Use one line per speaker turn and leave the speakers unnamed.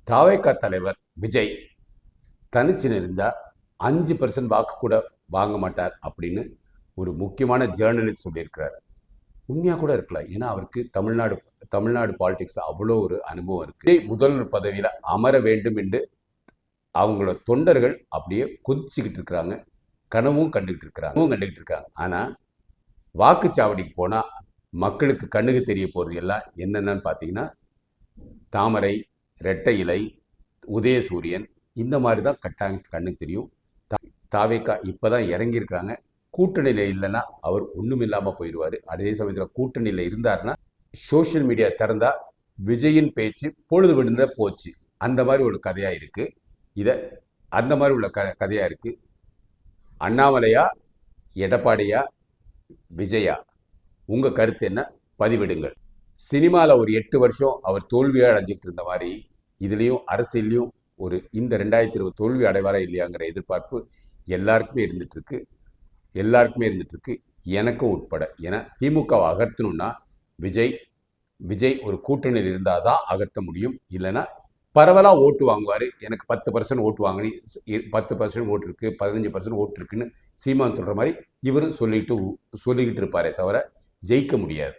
தாவேகா தலைவர் விஜய் தனிச்சு இருந்தா 5% வாக்கு கூட வாங்க மாட்டார் அப்படின்னு ஒரு முக்கியமான ஜேர்னலிஸ்ட் சொல்லியிருக்கிறார். உண்மையாக கூட இருக்கலாம். ஏன்னா அவருக்கு தமிழ்நாடு பாலிடிக்ஸில் அவ்வளோ ஒரு அனுபவம் இருக்குது. முதல்வர் பதவியில் அமர வேண்டும் என்று அவங்களோட தொண்டர்கள் அப்படியே கொதிச்சுக்கிட்டு இருக்கிறாங்க, கனவும் கண்டுகிட்டு இருக்காங்க. ஆனால் வாக்குச்சாவடிக்கு போனால் மக்களுக்கு கண்ணுக்கு தெரிய போகிறது எல்லாம் என்னென்னு பார்த்தீங்கன்னா, தாமரை, ரெட்டை இலை, உதயசூரியன், இந்த மாதிரி தான் கண்ணுக்கு தெரியும். தாவேகா இப்போ தான் இறங்கியிருக்கிறாங்க. கூட்டணியில் இல்லைன்னா அவர் ஒன்றும் இல்லாமல் போயிடுவார். அதே சமயத்தில் கூட்டணியில் இருந்தார்னா சோஷியல் மீடியா திறந்தா விஜயின் பேச்சு பொழுது விழுந்த போச்சு, அந்த மாதிரி ஒரு கதையாக இருக்குது. அந்த மாதிரி உள்ள கதையாக இருக்குது. அண்ணாமலையா, எடப்பாடியா, விஜயா, உங்கள் கருத்து என்ன? பதிவிடுங்கள். சினிமாவில் ஒரு 8 வருஷம் அவர் தோல்வியாக அடைஞ்சிட்டு இருந்த மாதிரி இதுலேயும் அரசியல்லையும் ஒரு இந்த 2020 தோல்வி அடைவாரா இல்லையாங்கிற எதிர்பார்ப்பு எல்லாருக்குமே இருந்துட்டு இருக்கு, எனக்கும் உட்பட. ஏன்னா திமுகவை அகற்றணும்னா விஜய் ஒரு கூட்டணியில் இருந்தால் தான் அகற்ற முடியும். இல்லைன்னா பரவலாக ஓட்டு வாங்குவார். எனக்கு 10% ஓட்டு வாங்கினி, 10% ஓட்டு இருக்குது, 15% ஓட்டு இருக்குன்னு சீமான் சொல்கிற மாதிரி இவரும் சொல்லிக்கிட்டு இருப்பாரே தவிர ஜெயிக்க முடியாது.